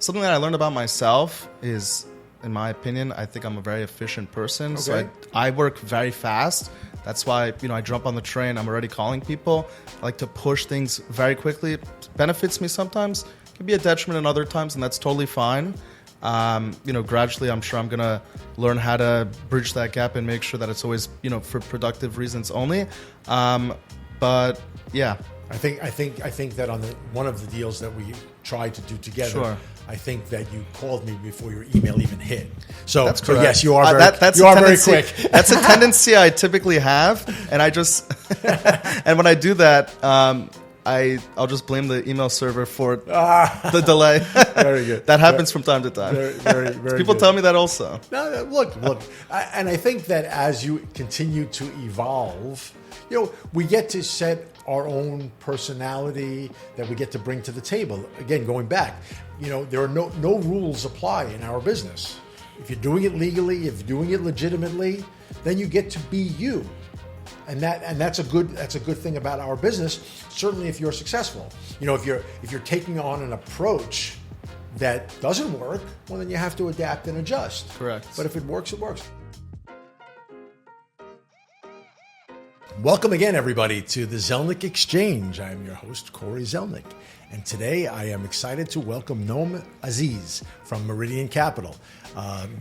something that I learned about myself is, in my opinion, I think I'm a very efficient person. Okay. So I work very fast. That's why, I jump on the train, I'm already calling people. I like to push things very quickly. It benefits me sometimes. It can be a detriment in other times, and that's totally fine. Gradually, I'm sure I'm going to learn how to bridge that gap and make sure that it's always, for productive reasons only. But yeah. I think that on one of the deals that we tried to do together, Sure. I think that you called me before your email even hit. So, That's so correct. yes, you are very quick. That's a tendency I typically have, and I just and when I do that, I'll just blame the email server for the delay. Very good. That happens from time to time. Very People good. tell me that also. No, look, and I think that as you continue to evolve, we get to set our own personality that we get to bring to the table. Again, going back, there are no rules apply in our business. If you're doing it legally, if you're doing it legitimately, then you get to be you. And that's a good thing about our business. Certainly, if you're successful, if you're taking on an approach that doesn't work, well, then you have to adapt and adjust. Correct. But if it works, it works. Welcome again, everybody, to the Zelnik Exchange. I am your host, Corey Zelnik, and today I am excited to welcome Noam Aziz from Meridian Capital,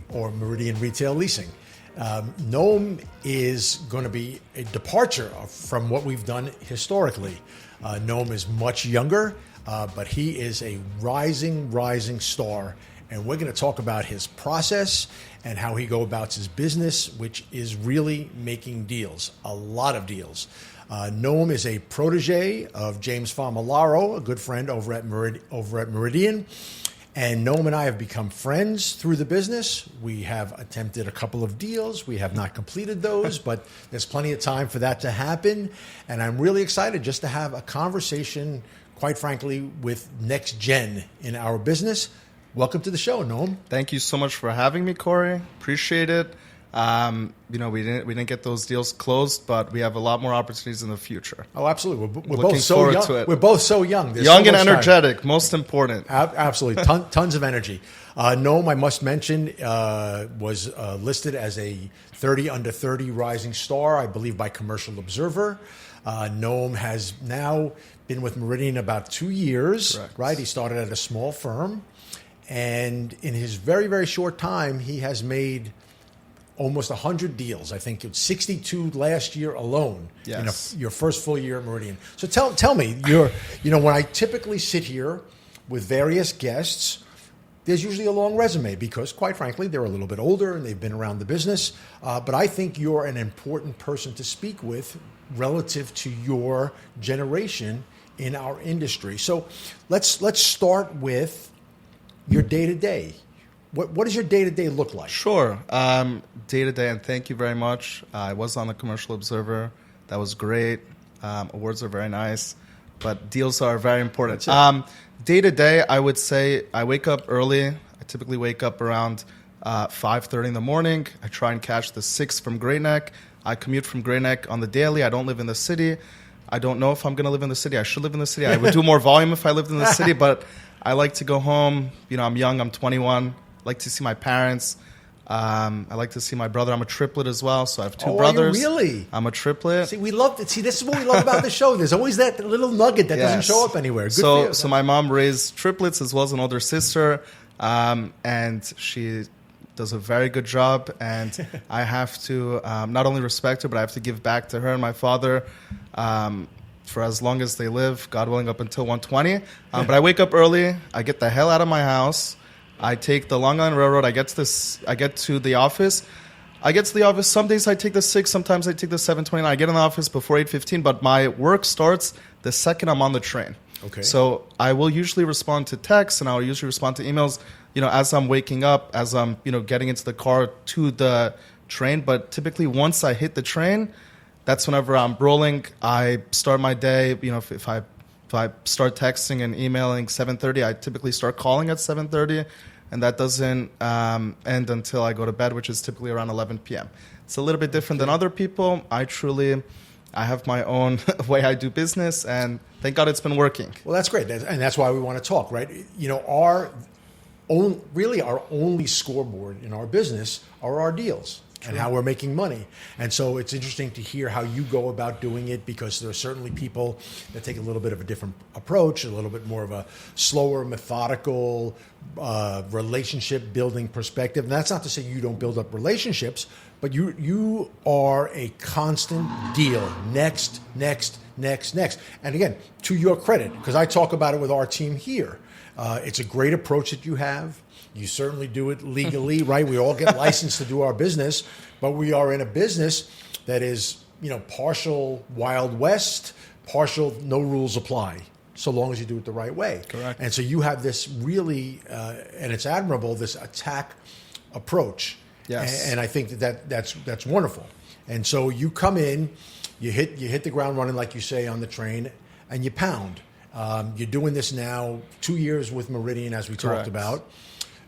or Meridian Retail Leasing. Noam is going to be a departure from what we've done historically. Noam is much younger, but he is a rising star, and we're going to talk about his process and how he go about his business, which is really making deals, a lot of deals. Noam is a protege of James Famolaro, a good friend over at Meridian. And Noam and I have become friends through the business. We have attempted a couple of deals. We have not completed those, but there's plenty of time for that to happen. And I'm really excited just to have a conversation, quite frankly, with next gen in our business. Welcome to the show, Noam. Thank you so much for having me, Corey. Appreciate it. We didn't get those deals closed, but we have a lot more opportunities in the future. Oh, absolutely. We're Looking both so forward young. to it. We're both so young. There's Young so and much energetic, time. most important. Absolutely. Tons of energy. Noam, I must mention, was listed as a 30 under 30 rising star, I believe, by Commercial Observer. Noam has now been with Meridian about 2 years. Correct. Right? He started at a small firm. And in his very, very short time, he has made almost 100 deals. I think it's 62 last year alone. Yes. In your first full year at Meridian. So tell me, when I typically sit here with various guests, there's usually a long resume because, quite frankly, they're a little bit older and they've been around the business. But I think you're an important person to speak with relative to your generation in our industry. So let's start with your day-to-day. What does your day-to-day look like? Sure. Day-to-day, and thank you very much. I was on the Commercial Observer. That was great. Awards are very nice, but deals are very important. Day-to-day, I would say I wake up early. I typically wake up around 5:30 in the morning. I try and catch the 6 from Great Neck. I commute from Great Neck on the daily. I don't live in the city. I don't know if I'm going to live in the city. I should live in the city. I would do more volume if I lived in the city, but I like to go home. I'm young. I'm 21. I like to see my parents. I like to see my brother. I'm a triplet as well, so I have two brothers. Are you really? I'm a triplet. See, we love it. See, this is what we love about the show. There's always that little nugget that doesn't show up anywhere. Good for you. So my mom raised triplets as well as an older sister, and she does a very good job. And I have to not only respect her, but I have to give back to her and my father. For as long as they live, God willing, up until 120. But I wake up early. I get the hell out of my house. I take the Long Island Railroad. I get to the office. Some days I take the 6. Sometimes I take the 7:29. I get in the office before 8:15. But my work starts the second I'm on the train. Okay. So I will usually respond to texts and I'll usually respond to emails. As I'm waking up, as I'm getting into the car to the train. But typically, once I hit the train, that's whenever I'm rolling. I start my day. If I start texting and emailing 7:30, I typically start calling at 7:30, and that doesn't end until I go to bed, which is typically around 11 p.m. It's a little bit different than other people. I have my own way I do business, and thank God it's been working. Well, that's great, and that's why we want to talk, right? really our only scoreboard in our business are our deals. And how we're making money. And so it's interesting to hear how you go about doing it, because there are certainly people that take a little bit of a different approach, a little bit more of a slower, methodical, relationship building perspective. And that's not to say you don't build up relationships, but you are a constant deal. Next. And again, to your credit, because I talk about it with our team here, it's a great approach that you have. You certainly do it legally, right? We all get licensed to do our business, but we are in a business that is, partial Wild West, partial no rules apply, so long as you do it the right way. Correct. And so you have this really, and it's admirable, this attack approach. Yes. And I think that's wonderful. And so you come in, you hit the ground running, like you say, on the train, and you pound. You're doing this now 2 years with Meridian, as we talked about.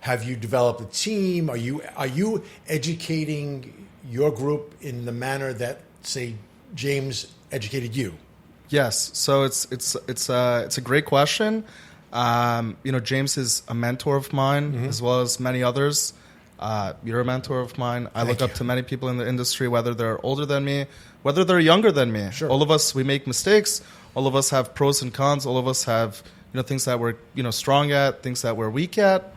Have you developed a team? Are you educating your group in the manner that, say, James educated you? Yes. So it's a great question. James is a mentor of mine, as well as many others. You're a mentor of mine. I look up to many people in the industry, whether they're older than me, whether they're younger than me. Sure. All of us, we make mistakes. All of us have pros and cons. All of us have things that we're strong at, things that we're weak at.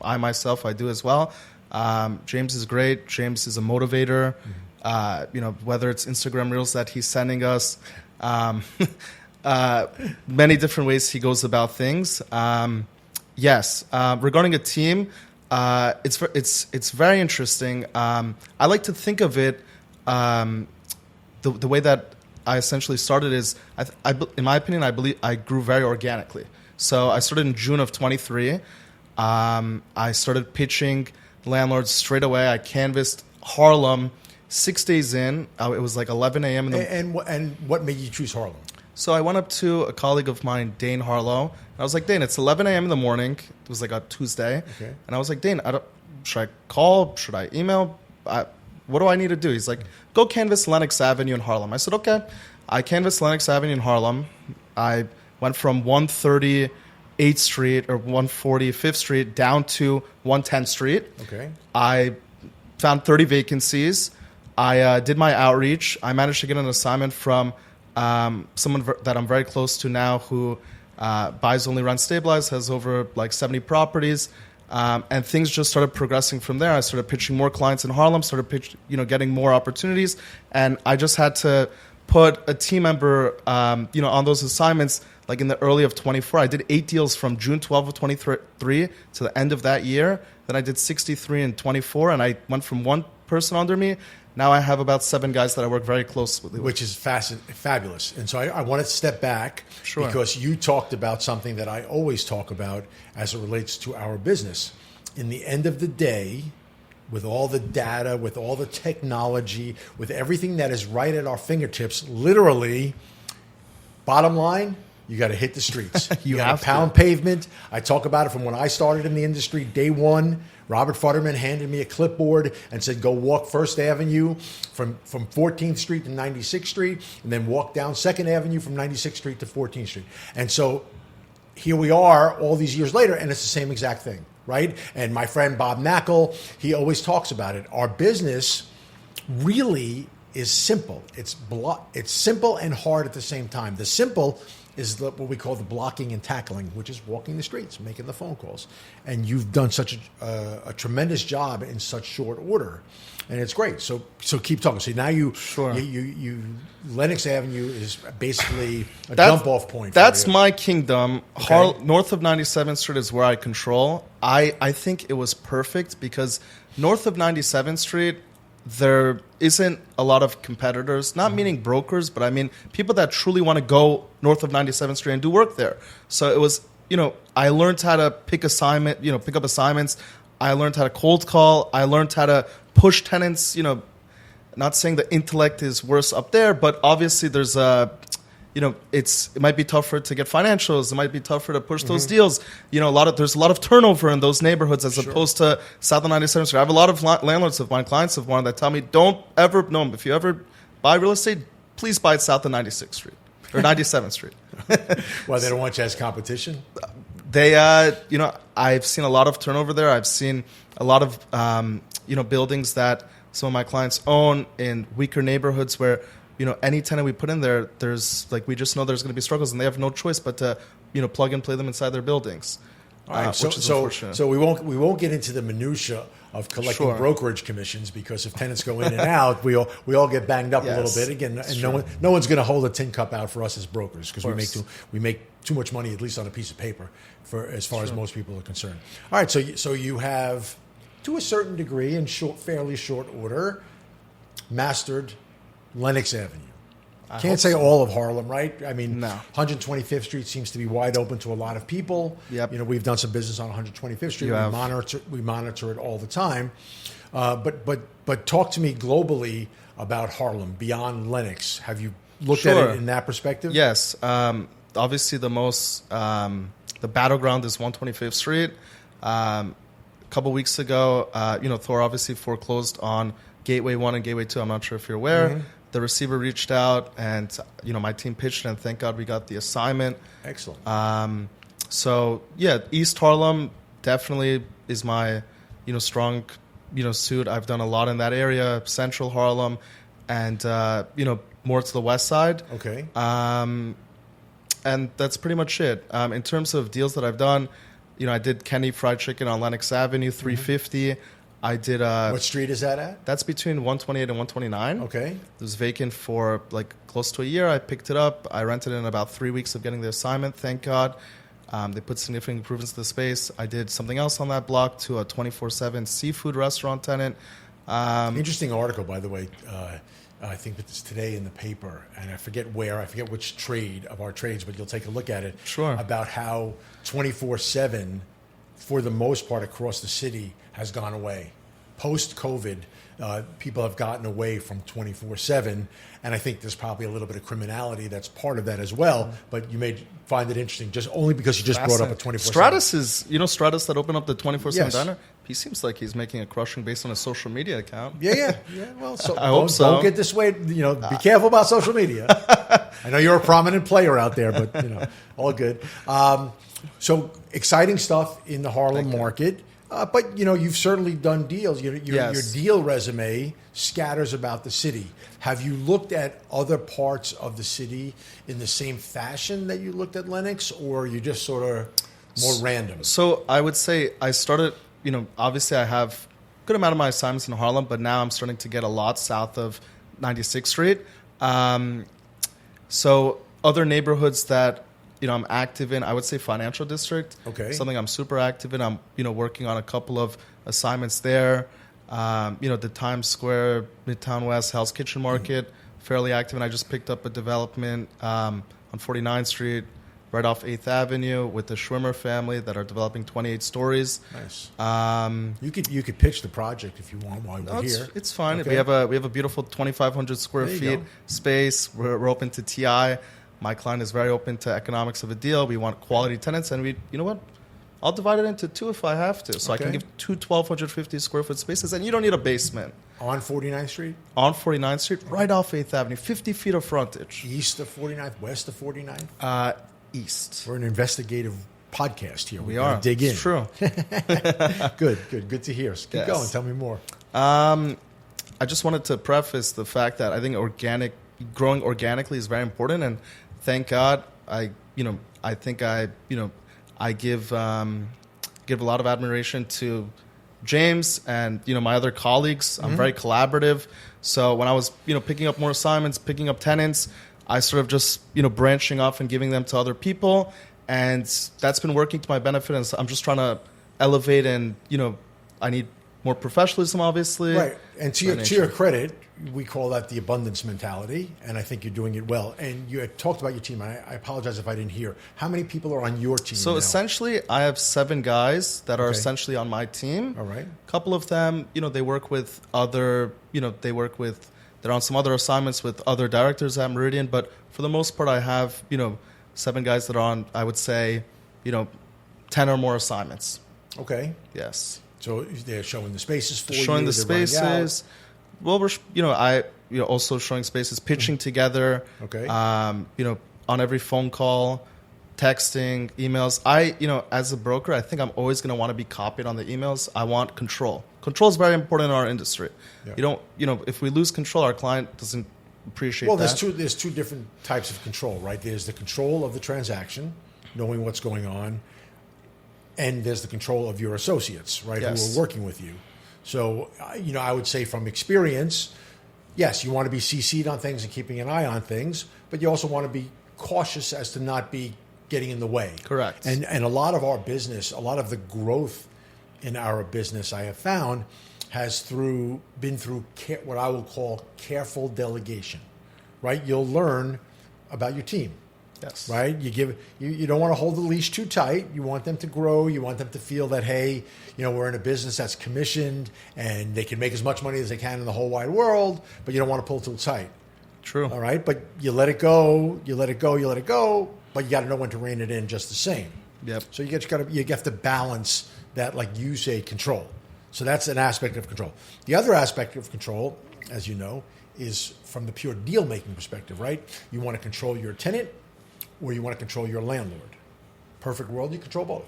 I myself, I do as well. James is great. James is a motivator. Whether it's Instagram Reels that he's sending us, many different ways he goes about things. Yes. Regarding a team, it's very interesting. I like to think of it the way that I essentially started is, in my opinion, I believe I grew very organically. So I started in June of 23. I started pitching landlords straight away. I canvassed Harlem 6 days in. It was like 11 a.m. And what made you choose Harlem? So I went up to a colleague of mine, Dane Harlow. And I was like, Dane, it's 11 a.m. in the morning. It was like a Tuesday. Okay. And I was like, Dane, should I call? Should I email? What do I need to do? He's like, go canvass Lenox Avenue in Harlem. I said, okay. I canvassed Lenox Avenue in Harlem. I went from 138th Street or 145th Street down to 110th Street. Okay. I found 30 vacancies. I did my outreach. I managed to get an assignment from someone that I'm very close to now who buys only rent stabilized, has over like 70 properties. And things just started progressing from there. I started pitching more clients in Harlem, getting more opportunities. And I just had to put a team member, on those assignments. Like in the early of 24, I did 8 deals from June 12 of 23 to the end of that year. Then I did 63 in 24, and I went from one person under me. Now I have about 7 guys that I work very closely with. Which is fabulous. And so I want to step back because you talked about something that I always talk about as it relates to our business. In the end of the day, with all the data, with all the technology, with everything that is right at our fingertips, literally, bottom line, you got to hit the streets. You got to pound pavement. I talk about it from when I started in the industry, day one. Robert Futterman handed me a clipboard and said, go walk First Avenue from 14th Street to 96th Street, and then walk down 2nd Avenue from 96th Street to 14th Street. And so here we are all these years later, and it's the same exact thing, right? And my friend Bob Knackel, he always talks about it. Our business really is simple. It's simple and hard at the same time. The simple is what we call the blocking and tackling, which is walking the streets, making the phone calls. And you've done such a tremendous job in such short order. And it's great. So keep talking. So now you Lenox Avenue is basically a jump-off point. That's my kingdom. Okay. North of 97th Street is where I control. I think it was perfect because north of 97th Street, there isn't a lot of competitors, not meaning brokers, but I mean people that truly want to go north of 97th Street and do work there. So it was, I learned how to pick up assignments. I learned how to cold call. I learned how to push tenants, not saying the intellect is worse up there, but obviously there's it might be tougher to get financials. It might be tougher to push those deals. There's a lot of turnover in those neighborhoods as opposed to South of 97th Street. I have a lot of landlords of mine, clients of mine that tell me, if you ever buy real estate, please buy it south of 96th Street or 97th Street. Well, they don't want you as competition? They, I've seen a lot of turnover there. I've seen a lot of, buildings that some of my clients own in weaker neighborhoods where, any tenant we put in there, we just know there's going to be struggles, and they have no choice but to, plug and play them inside their buildings. All right, which is unfortunate. So we won't get into the minutia of collecting brokerage commissions, because if tenants go in and out, we all get banged up a little bit again, and no one's going to hold a tin cup out for us as brokers, because we make too much money, at least on a piece of paper, for as far as most people are concerned. All right, so you have, to a certain degree, in fairly short order, mastered Lenox Avenue. Can't say all of Harlem, right? I mean, no. 125th Street seems to be wide open to a lot of people. Yep. We've done some business on 125th Street. We monitor it all the time. But talk to me globally about Harlem beyond Lenox. Have you looked at it in that perspective? Yes. Obviously, the battleground is 125th Street. A couple weeks ago, Thor obviously foreclosed on Gateway 1 and Gateway 2. I'm not sure if you're aware. Mm-hmm. The receiver reached out, and my team pitched, and thank God we got the assignment. Excellent. East Harlem definitely is my strong suit. I've done a lot in that area. Central Harlem, and more to the west side. Okay. And that's pretty much it. In terms of deals that I've done, I did Kenny Fried Chicken on Lenox Avenue, 350. I did. What street is that at? That's between 128 and 129. Okay. It was vacant for close to a year. I picked it up. I rented it in about 3 weeks of getting the assignment. Thank God. They put significant improvements to the space. I did something else on that block to a 24/7 seafood restaurant tenant. Interesting article, by the way. I think it's today in the paper, and I forget which trade of our trades, but you'll take a look at it. Sure. About how 24/7, for the most part across the city, has gone away. Post-COVID, people have gotten away from 24/7, and I think there's probably a little bit of criminality that's part of that as well. But you may find it interesting just only because you just brought up a 24/7. Stratus is, Stratus that opened up the 24/7 Yes. diner. He seems like he's making a crushing based on his social media account. Yeah. Well, I hope so. Don't get this way. Be careful about social media. I know you're a prominent player out there, but all good. So exciting stuff in the Harlem market. But you've certainly done deals. Your deal resume scatters about the city. Have you looked at other parts of the city in the same fashion that you looked at Lenox, or are you just sort of more random? So I would say I started. Obviously I have a good amount of my assignments in Harlem, but now I'm starting to get a lot south of 96th Street. So other neighborhoods that I'm active in, I would say Financial District. Okay. Something I'm super active in. I'm, working on a couple of assignments there. The Times Square, Midtown West, Hell's Kitchen Market, fairly active. And I just picked up a development on 49th Street, right off 8th Avenue, with the Schwimmer family that are developing 28 stories. Nice. You could pitch the project if you want while we're here. It's fine. Okay. We have a beautiful 2,500 square feet space. We're open to TI. My client is very open to economics of a deal. We want quality tenants, and you know what? I'll divide it into two if I have to. So I can give two 1,250 square foot spaces, and you don't need a basement. On 49th Street? On 49th Street, right off 8th Avenue, 50 feet of frontage. East of 49th, west of 49th? East. We're an investigative podcast here. We are. Dig in. It's true. Good to hear. Keep going. Tell me more. I just wanted to preface the fact that I think growing organically is very important, and thank God I give a lot of admiration to James and my other colleagues. I'm very collaborative. So when I was picking up more assignments, picking up tenants, I sort of just branching off and giving them to other people, and that's been working to my benefit. And so I'm just trying to elevate, and I need more professionalism, obviously. Right, and to your credit, we call that the abundance mentality, and I think you're doing it well. And you had talked about your team. I apologize if I didn't hear. How many people are on your team So now? essentially, I have 7 guys that are essentially on my team. All right. A couple of them, they work with other, they're on some other assignments with other directors at Meridian. But for the most part, I have, 7 guys that are on, I would say, 10 or more assignments. Okay. Yes. So they're showing the spaces for you. Showing the spaces. Well, we're, also showing spaces, pitching together. Okay. On every phone call, texting, emails. As a broker, I think I'm always going to want to be copied on the emails. I want control. Control is very important in our industry. Yeah. If we lose control, our client doesn't appreciate that. There's two different types of control, right? There's the control of the transaction, knowing what's going on, and there's the control of your associates, right, who are working with you. So, I would say from experience, yes, you want to be CC'd on things and keeping an eye on things, but you also want to be cautious as to not be getting in the way. Correct. And a lot of our business, a lot of the growth in our business, I have found, has been through what I will call careful delegation, right? You'll learn about your team. Yes. Right? You don't want to hold the leash too tight. You want them to grow. You want them to feel that, hey, we're in a business that's commissioned and they can make as much money as they can in the whole wide world, but you don't want to pull too tight. True. All right? But you let it go, you let it go, but you got to know when to rein it in just the same. Yep. So you have to balance that, like you say, control. So that's an aspect of control. The other aspect of control, as you know, is from the pure deal-making perspective, right? You want to control your tenant, or you want to control your landlord. Perfect world, you control both,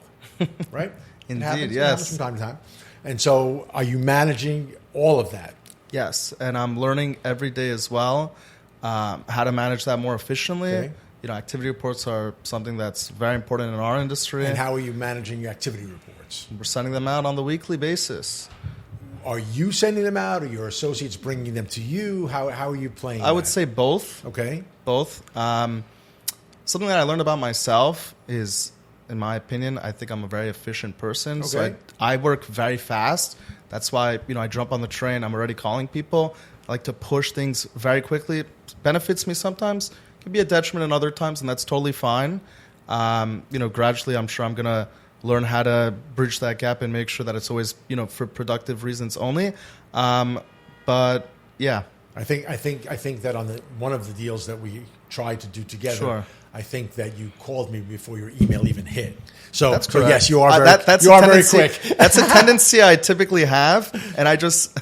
right? Indeed, it happens from time to time. And so are you managing all of that? Yes, and I'm learning every day as well how to manage that more efficiently. Okay. Activity reports are something that's very important in our industry. And how are you managing your activity reports? We're sending them out on the weekly basis. Are you sending them out, or your associates bringing them to you? How are you playing I would say both. Okay. Both. Something that I learned about myself is, in my opinion, I think I'm a very efficient person. Okay. So I work very fast. That's why, I jump on the train. I'm already calling people. I like to push things very quickly. It benefits me sometimes. It can be a detriment in other times, and that's totally fine. Gradually, I'm sure I'm going to learn how to bridge that gap and make sure that it's always, for productive reasons only. But yeah. I think that on one of the deals that we tried to do together, sure. I think that you called me before your email even hit. So, that's correct. So yes, you are very quick. That's a tendency I typically have, and I just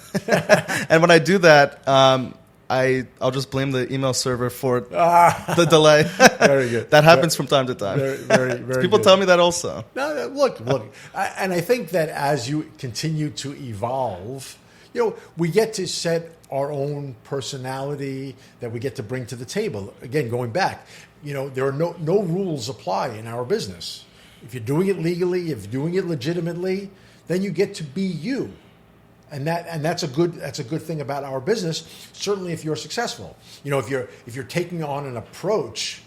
and when I do that, I'll just blame the email server for the delay. Very good. That happens from time to time. Very People good. tell me that also. No, look, and I think that as you continue to evolve, we get to set our own personality that we get to bring to the table. Again, going back, there are no rules apply in our business. If you're doing it legally, if you're doing it legitimately, then you get to be you. And that's a good thing about our business. Certainly, if you're successful, if you're taking on an approach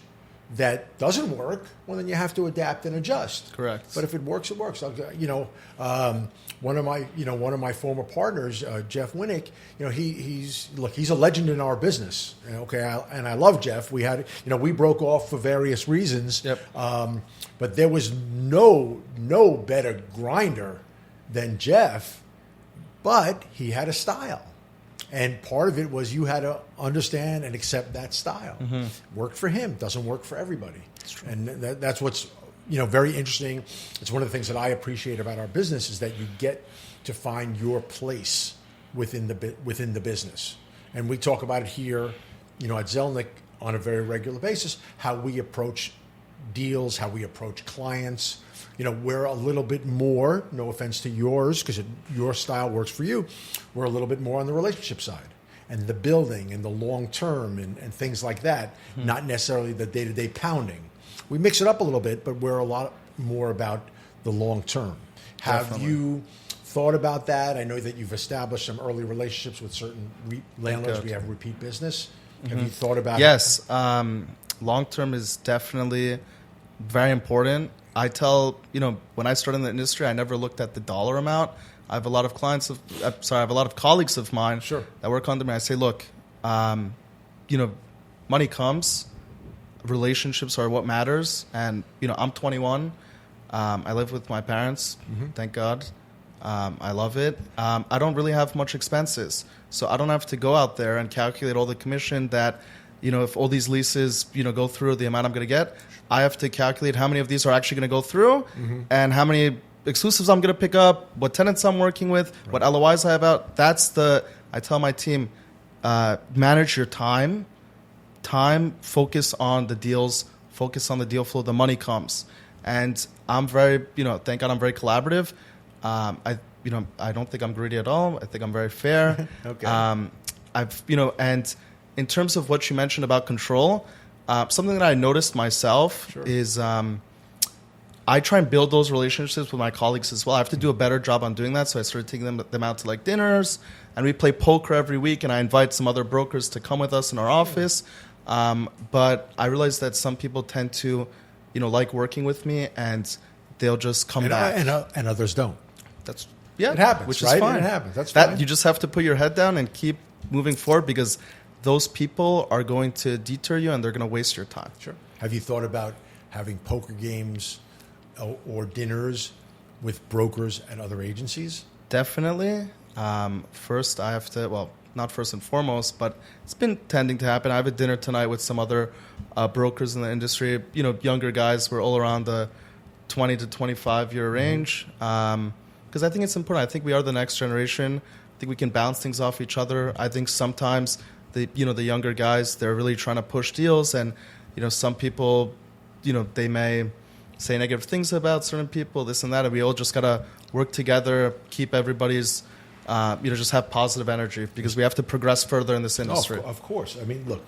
that doesn't work, well, then you have to adapt and adjust. Correct. But if it works, it works. One of my former partners, Jeff Winnick, he's a legend in our business. Okay, and I love Jeff. We broke off for various reasons. Yep. But there was no better grinder than Jeff. But he had a style. And part of it was you had to understand and accept that style. Mm-hmm. Worked for him, doesn't work for everybody. And that's what's very interesting. It's one of the things that I appreciate about our business is that you get to find your place within the business. And we talk about it here, at Zelnik on a very regular basis, how we approach deals, how we approach clients. We're a little bit more, no offense to yours, because your style works for you, we're a little bit more on the relationship side and the building and the long term and things like that, not necessarily the day-to-day pounding. We mix it up a little bit, but we're a lot more about the long term. Have you thought about that? I know that you've established some early relationships with certain landlords. We have repeat business. Have you thought about it? Yes. Long term is definitely very important. I tell, when I started in the industry, I never looked at the dollar amount. I have a lot of I have a lot of colleagues of mine that work under me. I say, look, money comes, relationships are what matters. And, I'm 21. I live with my parents, thank God. I love it. I don't really have much expenses. So I don't have to go out there and calculate all the commission that, if all these leases, go through the amount I'm going to get. I have to calculate how many of these are actually going to go through and how many exclusives I'm going to pick up, what tenants I'm working with, what LOIs I have out. I tell my team, manage your time, focus on the deals, focus on the deal flow. The money comes, and I'm very, thank God I'm very collaborative. I don't think I'm greedy at all. I think I'm very fair. Okay. And in terms of what you mentioned about control, something that I noticed myself is I try and build those relationships with my colleagues as well. I have to do a better job on doing that. So I started taking them out to like dinners, and we play poker every week. And I invite some other brokers to come with us in our office. But I realized that some people tend to, like working with me, and they'll just come back, and others don't. It happens, which right? is fine. It happens. That's fine. You just have to put your head down and keep moving forward, because those people are going to deter you and they're going to waste your time. Sure. Have you thought about having poker games or dinners with brokers and other agencies? Definitely. First, I have to, well, not first and foremost, but it's been tending to happen. I have a dinner tonight with some other brokers in the industry, younger guys. We're all around the 20 to 25 year range. Because I think it's important. I think we are the next generation. I think we can bounce things off each other. I think sometimes the younger guys, they're really trying to push deals, and some people, they may say negative things about certain people, this and that, and we all just gotta work together, keep everybody's, just have positive energy, because we have to progress further in this industry. Oh, of course. I mean, look,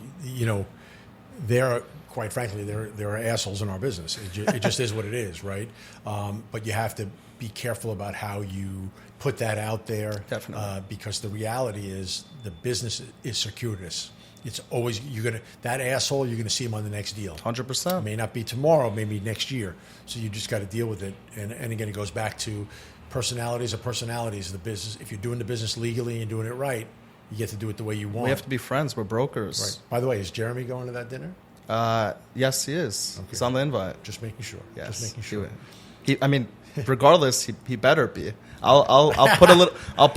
quite frankly, there are assholes in our business. It just is what it is, right? But you have to be careful about how you put that out there. Definitely. Because the reality is the business is circuitous. It's always, that asshole, you're going to see him on the next deal. 100%. It may not be tomorrow, maybe next year. So you just got to deal with it. And again, it goes back to personalities are personalities. The business, if you're doing the business legally and doing it right, you get to do it the way you want. We have to be friends. We're brokers. Right. By the way, is Jeremy going to that dinner? Yes, he is. Okay. He's on the invite. Just making sure. Yes. Just making sure. Regardless, he better be. I'll put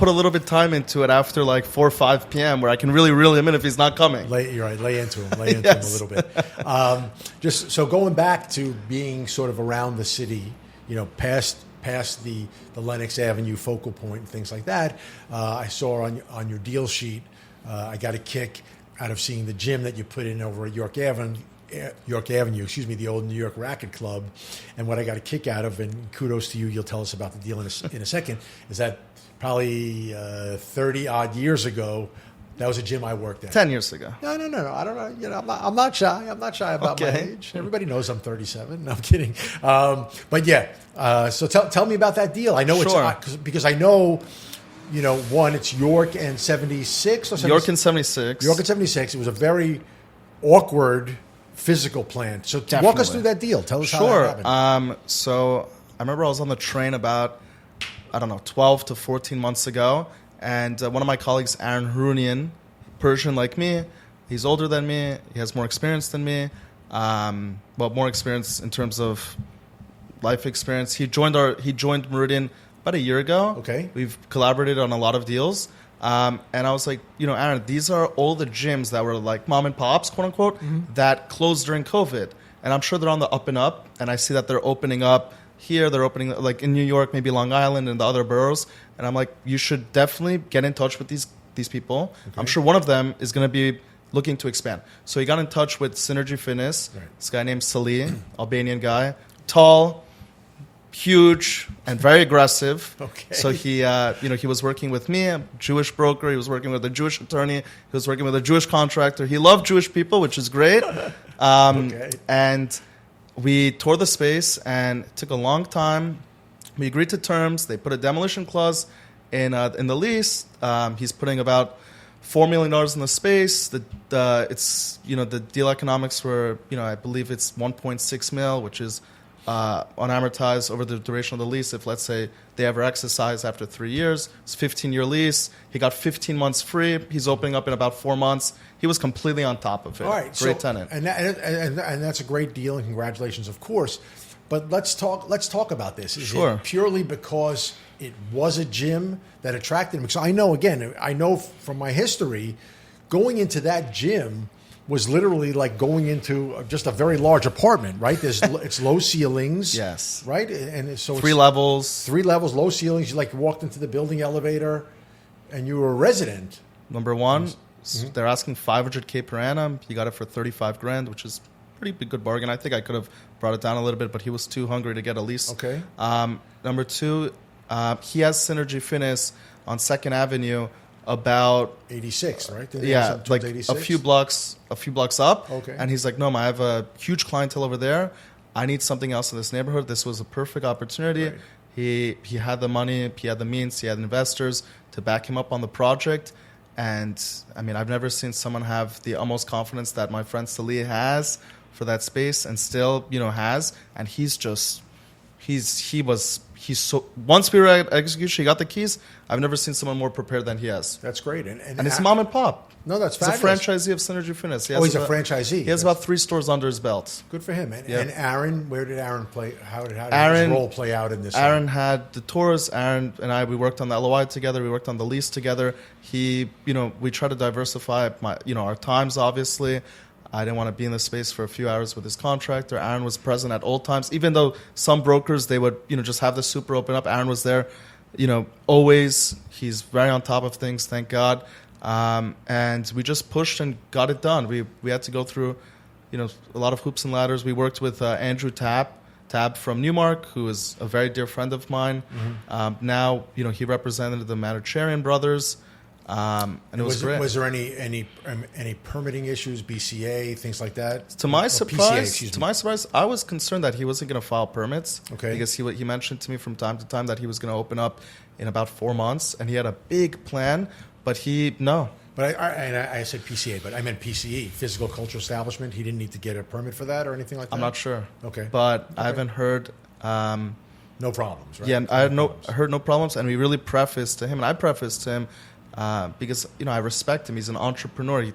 a little bit time into it after like 4 or 5 p.m. where I can really reel him in if he's not coming. You're right. Lay into him a little bit. Just so going back to being sort of around the city, past the Lenox Avenue focal point and things like that. I saw on your deal sheet. I got a kick out of seeing the gym that you put in over at York Avenue, the old New York Racket Club. And what I got a kick out of, and kudos to you, you'll tell us about the deal in a second, is that probably 30-odd years ago, that was a gym I worked at. 10 years ago. No. I don't know. I'm not shy. I'm not shy about my age. Everybody knows I'm 37. No, I'm kidding. But yeah, so tell me about that deal. I know it's because I know, one, it's York and 76 or something. York and 76. York and 76. It was a very awkward physical plan. So walk us through that deal. Tell us how that happened. So I remember I was on the train about, 12 to 14 months ago. And one of my colleagues, Aaron Harunian, Persian like me, he's older than me. He has more experience than me. More experience in terms of life experience. He joined Meridian about a year ago. Okay. We've collaborated on a lot of deals. And I was like, Aaron, these are all the gyms that were like mom and pops, quote unquote, that closed during COVID. And I'm sure they're on the up and up. And I see that they're opening up here. They're opening like in New York, maybe Long Island and the other boroughs. And I'm like, you should definitely get in touch with these people. Okay. I'm sure one of them is going to be looking to expand. So he got in touch with Synergy Fitness. Right. This guy named Salih, Albanian guy, tall, huge, and very aggressive. Okay. So he was working with me, a Jewish broker. He was working with a Jewish attorney. He was working with a Jewish contractor. He loved Jewish people, which is great. Okay. And we tore the space, and it took a long time. We agreed to terms. They put a demolition clause in the lease. He's putting about $4 million in the space. The deal economics were, I believe it's 1.6 mil, which is unamortized over the duration of the lease. If let's say they ever exercise after 3 years, it's a 15-year lease. He got 15 months free. He's opening up in about 4 months. He was completely on top of it. All right, great tenant, and that's a great deal, and congratulations, of course. But let's talk about this. Is it purely because it was a gym that attracted him? Because I know from my history, going into that gym was literally like going into just a very large apartment, right? It's low ceilings, yes, right, and so three levels, low ceilings. You walked into the building elevator, and you were a resident. Number one, they're asking $500K per annum. You got it for $35,000, which is pretty good bargain. I think I could have brought it down a little bit, but he was too hungry to get a lease. Okay. Number two, he has Synergy Fitness on 2nd Avenue, about 86, right? like 86? a few blocks up. Okay. And he's like, no, I have a huge clientele over there. I need something else in this neighborhood. This was a perfect opportunity. Right. He had the money, he had the means, he had investors to back him up on the project. And I mean, I've never seen someone have the almost confidence that my friend Salih has for that space, and still, has. And once we were at execution, he got the keys. I've never seen someone more prepared than he has. That's great. And it's mom and pop. No, that's He's fabulous. a franchisee of Synergy Fitness. He's a franchisee. He has about 3 stores under his belt. Good for him. And Aaron, where did Aaron play? How did his role play out in this? Aaron had the tours. Aaron and I, we worked on the LOI together. We worked on the lease together. We try to diversify our times, obviously. I didn't want to be in the space for a few hours with his contractor. Aaron was present at all times. Even though some brokers, they would, just have the super open up. Aaron was there, always. He's very on top of things, thank God. And we just pushed and got it done. We had to go through, a lot of hoops and ladders. We worked with Andrew Tab from Newmark, who is a very dear friend of mine. Mm-hmm. Now, he represented the Manacharian brothers. And it was great. Was there any permitting issues, BCA, things like that? To my surprise, I was concerned that he wasn't going to file permits. Okay. Because he mentioned to me from time to time that he was going to open up in about 4 months, and he had a big plan. But no. But I said PCA, but I meant PCE, physical cultural establishment. He didn't need to get a permit for that or anything like that? I'm not sure. Okay. But I haven't heard... no problems, right? Yeah, I heard no problems, and we really prefaced to him, and I prefaced to him, because, I respect him. He's an entrepreneur.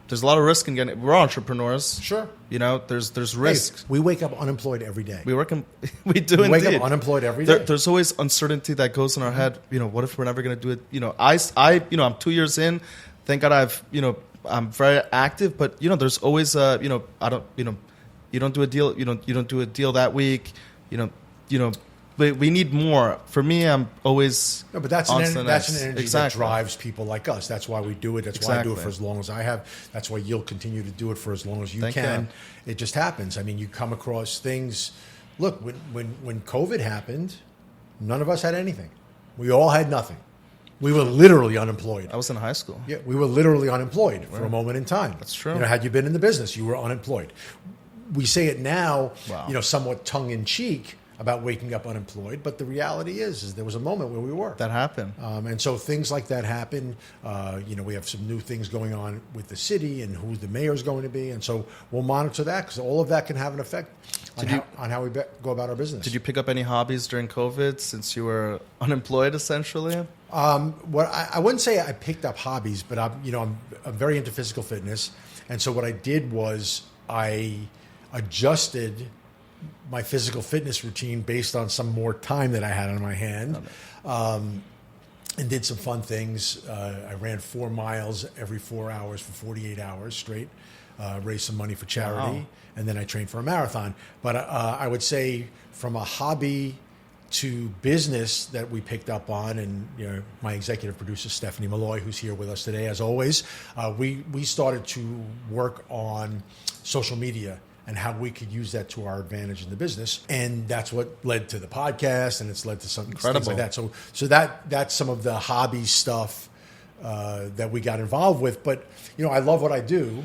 There's a lot of risk in getting... We're entrepreneurs. Sure. There's risk. Hey, we wake up unemployed every day. We do we indeed. Wake up unemployed every day. There's always uncertainty that goes in our head. What if we're never going to do it? I'm 2 years in. Thank God I'm very active, but there's always you don't do a deal. You don't do a deal that week. But we need more. For me, I'm always no, but that's an energy that exactly. drives people like us. That's why we do it. That's why I do it for as long as I have. That's why you'll continue to do it for as long as you can. It just happens. I mean, you come across things. Look, when COVID happened, none of us had anything. We all had nothing. We were literally unemployed. I was in high school. Yeah, we were literally unemployed for a moment in time. That's true. Had you been in the business, you were unemployed. We say it now, somewhat tongue in cheek, about waking up unemployed, but the reality is there was a moment where we were. That happened. And so things like that happen. We have some new things going on with the city and who the mayor is going to be, and so we'll monitor that because all of that can have an effect on how we go about our business. Did you pick up any hobbies during COVID since you were unemployed, essentially? I wouldn't say I picked up hobbies, but I'm very into physical fitness, and so what I did was I adjusted my physical fitness routine based on some more time that I had on my hand, and did some fun things. I ran 4 miles every 4 hours for 48 hours straight, raised some money for charity, and then I trained for a marathon. But I would say from a hobby to business that we picked up on, and my executive producer Stephanie Malloy, who's here with us today as always, we started to work on social media and how we could use that to our advantage in the business. And that's what led to the podcast, and it's led to some things like that. So that's some of the hobby stuff that we got involved with. But, I love what I do.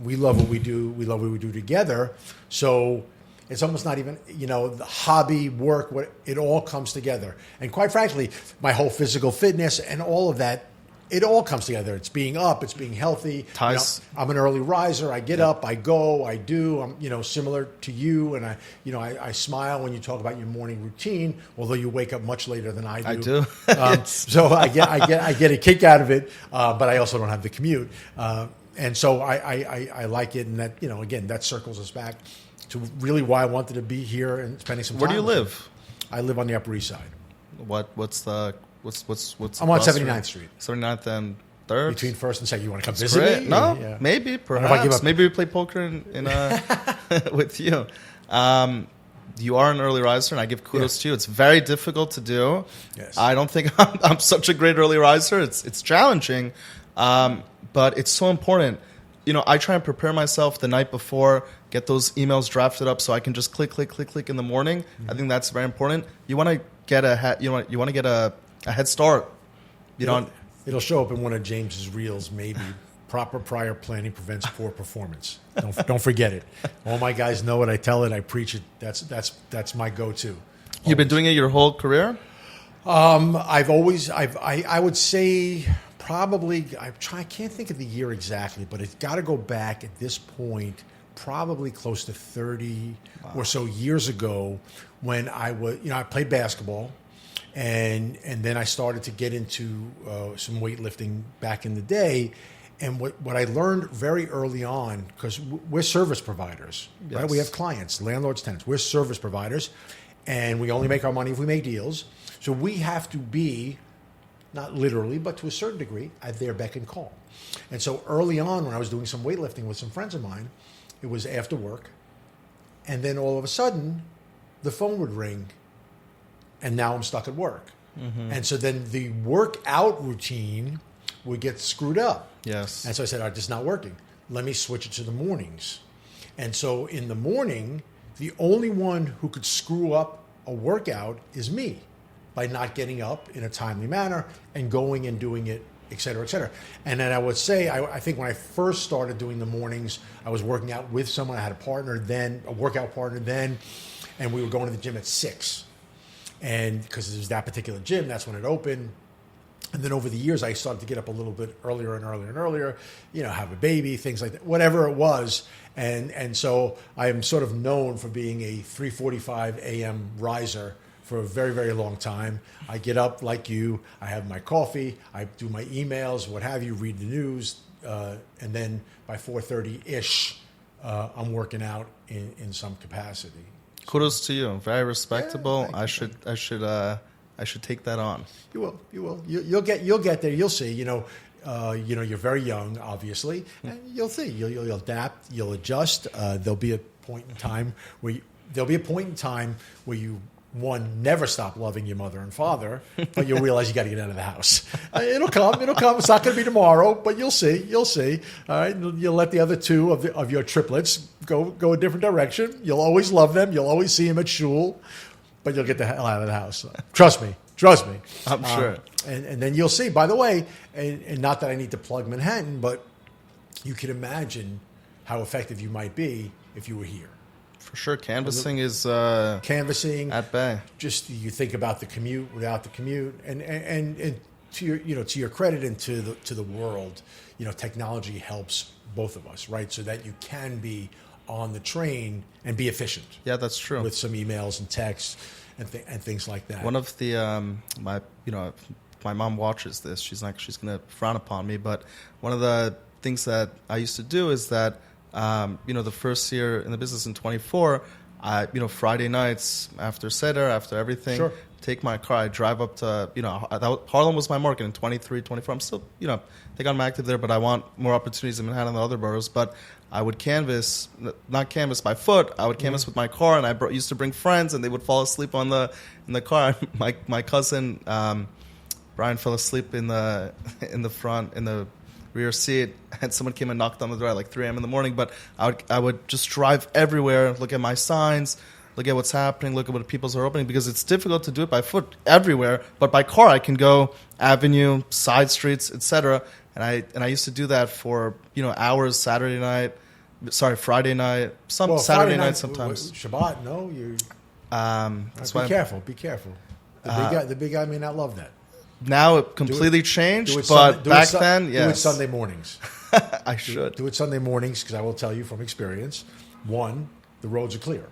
We love what we do. We love what we do together. So it's almost not even, the hobby, work, it all comes together. And quite frankly, my whole physical fitness and all of that, it all comes together. It's being up. It's being healthy. I'm an early riser. I get up. I go. I do. I'm, similar to you. And I smile when you talk about your morning routine. Although you wake up much later than I do. So I get a kick out of it. But I also don't have the commute. And so I like it. And that again, that circles us back to really why I wanted to be here and spending some time. Where do you live? I live on the Upper East Side. What's I'm on 79th Street. 79th and 3rd? Between 1st and 2nd. You want to come visit me? No, maybe, perhaps. Maybe we play poker with you. You are an early riser, and I give kudos to you. It's very difficult to do. Yes. I don't think I'm such a great early riser. It's challenging, but it's so important. I try and prepare myself the night before, get those emails drafted up so I can just click in the morning. Mm-hmm. I think that's very important. You want to get you want to get a head start. It'll show up in one of James's reels, maybe. Proper prior planning prevents poor performance. Don't forget it. All my guys know it. I tell it. I preach it. That's my go-to. You've been doing it your whole career? I would say probably, I can't think of the year exactly, but it's got to go back at this point, probably close to 30 or so years ago when I played basketball. And then I started to get into some weightlifting back in the day. And what I learned very early on, because we're service providers, yes. Right? We have clients, landlords, tenants. We're service providers, and we only make our money if we make deals. So we have to be, not literally, but to a certain degree, at their beck and call. And so early on, when I was doing some weightlifting with some friends of mine, it was after work. And then all of a sudden, the phone would ring, and now I'm stuck at work. Mm-hmm. And so then the workout routine would get screwed up. Yes. And so I said, all right, this is not working. Let me switch it to the mornings. And so in the morning, the only one who could screw up a workout is me by not getting up in a timely manner and going and doing it, et cetera, et cetera. And then I would say, I think when I first started doing the mornings, I was working out with someone. I had a workout partner then, and we were going to the gym at 6. And because it was that particular gym, that's when it opened. And then over the years, I started to get up a little bit earlier and earlier and earlier, have a baby, things like that, whatever it was. And so I am sort of known for being a 3:45 a.m. riser for a very, very long time. I get up like you, I have my coffee, I do my emails, what have you, read the news, and then by 4:30-ish, I'm working out in some capacity. Kudos to you. Very respectable. Yeah, I should take that on. You will. You'll get there. You'll see. You're very young, obviously, and you'll see. You'll adapt. You'll adjust. There'll be a point in time where you never stop loving your mother and father, but you'll realize you got to get out of the house. It'll come. It's not going to be tomorrow, but you'll see. All right. You'll let the other two of your triplets go a different direction. You'll always love them. You'll always see them at shul. But you'll get the hell out of the house. Trust me. I'm sure. And then you'll see, by the way, and not that I need to plug Manhattan, but you can imagine how effective you might be if you were here. For sure. Canvassing is canvassing at bay. Just you think about the commute without the commute. And to your credit and to the world, technology helps both of us, right? So that you can be on the train and be efficient. Yeah, that's true. With some emails and texts and things like that. One of the my mom watches this. She's going to frown upon me, but one of the things that I used to do is that the first year in the business in 24, Friday nights after Seder, after everything, sure. Take my car, I drive up to, Harlem was my market in 23, 24. I'm still, I think I'm active there, but I want more opportunities in Manhattan and the other boroughs. But I would not canvas by foot. I would canvas with my car, and I used to bring friends, and they would fall asleep in the car. My cousin Brian fell asleep in the front in the rear seat, and someone came and knocked on the door at like 3 a.m. in the morning. But I would just drive everywhere, look at my signs, look at what's happening, look at what people's are opening, because it's difficult to do it by foot everywhere. But by car, I can go avenue, side streets, etc. And I used to do that for hours Friday night, Saturday night sometimes. Shabbat, no, you. That's be careful. Be careful. The big guy may not love that. Now it completely changed, but back then, yes. Do it Sunday mornings. I should. Do it Sunday mornings, because I will tell you from experience, one, the roads are clear.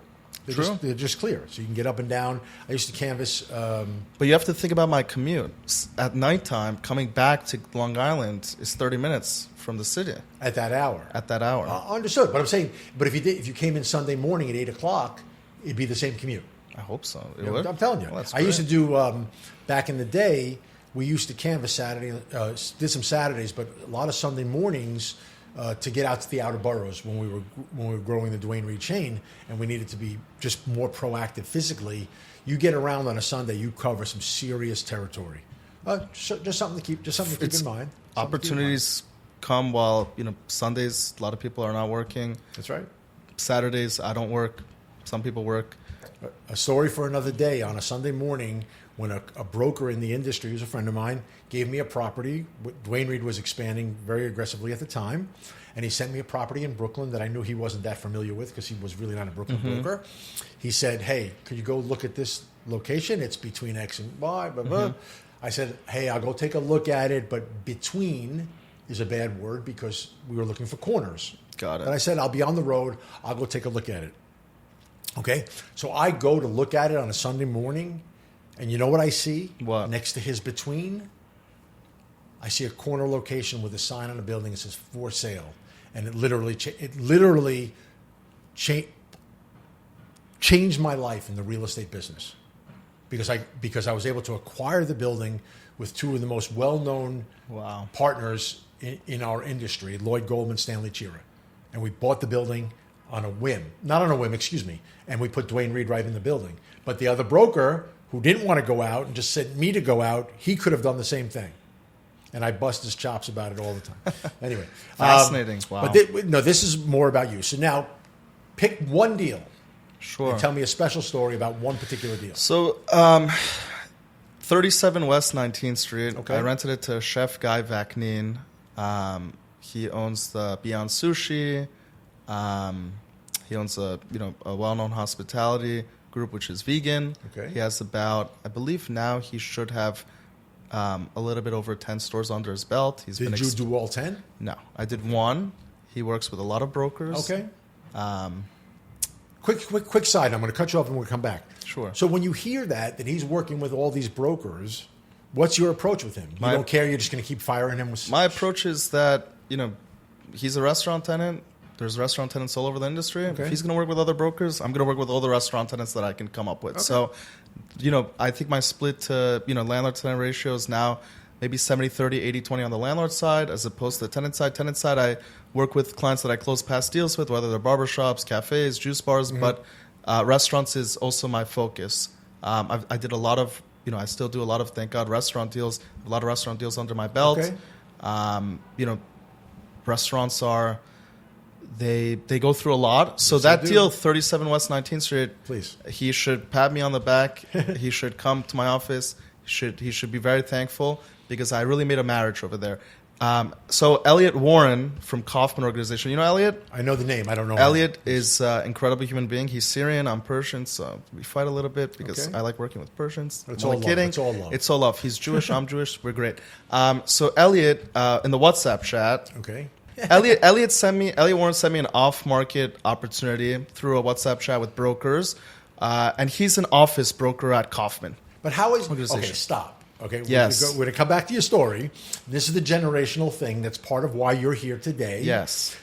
They're just clear, so you can get up and down. I used to canvass. But you have to think about my commute. At nighttime, coming back to Long Island is 30 minutes from the city. At that hour. Understood. But I'm saying, if you came in Sunday morning at 8 o'clock, it'd be the same commute. I hope so. I'm telling you. Well, I used to do, back in the day, we used to canvass Saturday, did some Saturdays, but a lot of Sunday mornings to get out to the outer boroughs when we were growing the Dwayne Reed chain, and we needed to be just more proactive physically. You get around on a Sunday, you cover some serious territory. Just something to keep in mind. Opportunities come while, Sundays, a lot of people are not working. That's right. Saturdays, I don't work. Some people work. A story for another day. On a Sunday morning, when a broker in the industry, who's a friend of mine, gave me a property. Dwayne Reed was expanding very aggressively at the time, and he sent me a property in Brooklyn that I knew he wasn't that familiar with because he was really not a Brooklyn broker. He said, hey, could you go look at this location? It's between X and Y, blah, blah. I said, hey, I'll go take a look at it, but between is a bad word because we were looking for corners. Got it. But I said, I'll be on the road. I'll go take a look at it. Okay? So I go to look at it on a Sunday morning, and you know what I see? What? Next to his between, I see a corner location with a sign on the building that says for sale. And it literally changed my life in the real estate business because I was able to acquire the building with two of the most well-known partners in our industry, Lloyd Goldman, Stanley Chira. And we bought the building on a whim. Not on a whim, excuse me. And we put Dwayne Reed right in the building. But the other broker who didn't want to go out and just sent me to go out, he could have done the same thing. And I bust his chops about it all the time. Anyway. Fascinating. Wow. But this is more about you. So now pick one deal. Sure. And tell me a special story about one particular deal. So 37 West 19th Street. Okay. I rented it to Chef Guy Vaknin. He owns the Beyond Sushi. He owns a well-known hospitality group, which is vegan. Okay. He has about, I believe now he should have a little bit over 10 stores under his belt. Did you do all 10? No, I did one. He works with a lot of brokers. Okay. Quick side. I'm going to cut you off and we'll come back. Sure. So when you hear that he's working with all these brokers, what's your approach with him? You don't care? You're just going to keep firing him? My approach is that, he's a restaurant tenant. There's restaurant tenants all over the industry. Okay. If he's going to work with other brokers, I'm going to work with all the restaurant tenants that I can come up with. Okay. So, I think my split to, landlord-tenant ratio is now maybe 70-30, 80-20 on the landlord side as opposed to the tenant side. Tenant side, I work with clients that I close past deals with, whether they're barbershops, cafes, juice bars, but restaurants is also my focus. I did a lot of, I still do a lot of, thank God, restaurant deals, a lot of restaurant deals under my belt. Okay. Restaurants are... They go through a lot. So Yes, that deal, 37 West 19th Street, please. He should pat me on the back. He should come to my office. He should be very thankful because I really made a marriage over there. So Elliot Warren from Kaufman Organization. You know Elliot? I know the name. I don't know Elliot is an incredible human being. He's Syrian. I'm Persian, so we fight a little bit because I like working with Persians. It's I'm all only love. kidding. It's all love. It's all love. He's Jewish. I'm Jewish. We're great. So Elliot, in the WhatsApp chat... Okay. Elliot Warren sent me an off-market opportunity through a WhatsApp chat with brokers, and he's an office broker at Kaufman. But how is... Okay, stop. Okay, Yes. We're going to come back to your story. This is the generational thing that's part of why you're here today. Yes.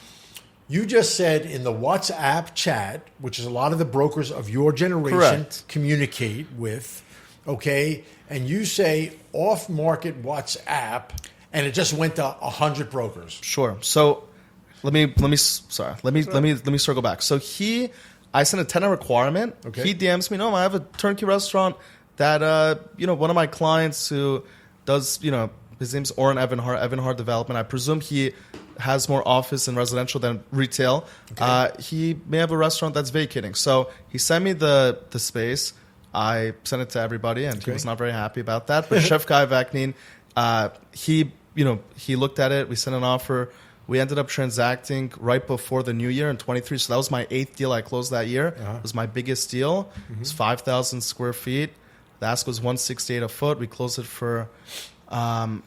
You just said in the WhatsApp chat, which is a lot of the brokers of your generation Correct. communicate with, okay, and you say off-market WhatsApp... And it just went to 100 brokers. Sure. So let me circle back. So I sent a tenant requirement. Okay. He DMs me, no, I have a turnkey restaurant that one of my clients who does, his name's Oren Evanhard Development. I presume he has more office and residential than retail. Okay. He may have a restaurant that's vacating. So he sent me the space. I sent it to everybody, and he was not very happy about that. But Chef Guy Vaknin, he looked at it. We sent an offer. We ended up transacting right before the new year in 23. So that was my 8th deal I closed that year. It was my biggest deal. It was 5,000 square feet. The ask was $168 a foot. We closed it for, I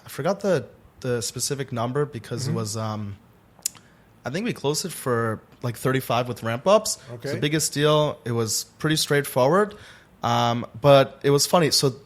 forgot the specific number because it was, I think we closed it for like 35 with ramp ups. Okay. It was the biggest deal. It was pretty straightforward, but it was funny. So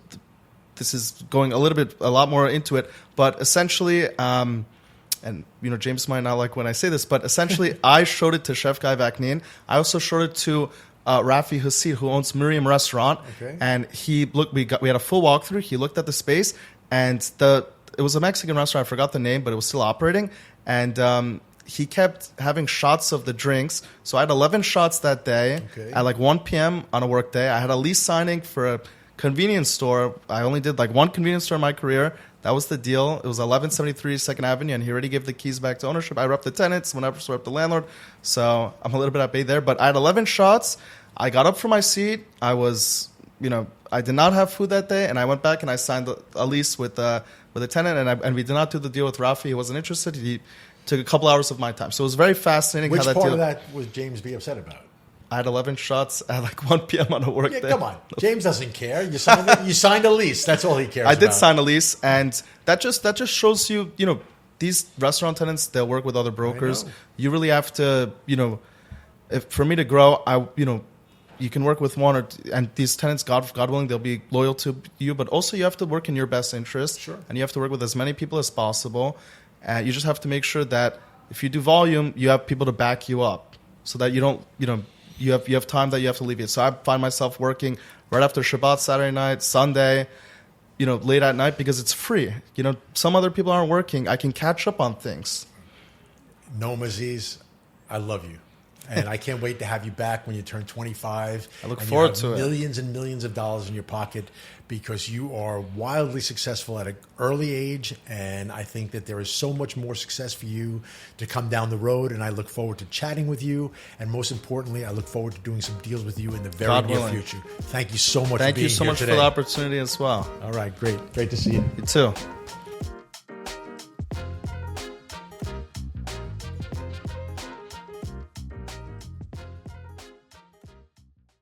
this is going a lot more into it, but essentially, and James might not like when I say this, but essentially, I showed it to Chef Guy Vaknin. I also showed it to Rafi Hasid, who owns Meridian Restaurant, and he looked. We had a full walkthrough. He looked at the space, and it was a Mexican restaurant. I forgot the name, but it was still operating, and he kept having shots of the drinks. So I had 11 shots that day at like 1 p.m. on a work day. I had a lease signing for a convenience store. I only did like one convenience store in my career. That was the deal. It was 1173 2nd Avenue, and he already gave the keys back to ownership. I rep the tenants, whenever I rep the landlord. So I'm a little bit at bay there. But I had 11 shots. I got up from my seat. I was, I did not have food that day, and I went back and I signed a lease with a tenant, and we did not do the deal with Rafi. He wasn't interested. He took a couple hours of my time. So it was very fascinating. Which how that part deal, of that would James be upset about? I had 11 shots at like 1 p.m. on a work day. Come on. James doesn't care. You signed a lease. That's all he cares about. I did sign a lease, and that just shows you, these restaurant tenants, they'll work with other brokers. You really have to, for me to grow, you can work with one and these tenants, God willing, they'll be loyal to you, but also you have to work in your best interest. Sure. And you have to work with as many people as possible. And you just have to make sure that if you do volume, you have people to back you up so that you don't, you have time that you have to alleviate. So I find myself working right after Shabbat, Saturday night, Sunday, late at night because it's free. Some other people aren't working. I can catch up on things. Noam Aziz, I love you. And I can't wait to have you back when you turn 25. I look forward to it. Millions and millions of dollars in your pocket because you are wildly successful at an early age. And I think that there is so much more success for you to come down the road. And I look forward to chatting with you. And most importantly, I look forward to doing some deals with you in the very near future. Thank you so much for being here today. Thank you so much for the opportunity as well. All right, great. Great to see you. You too.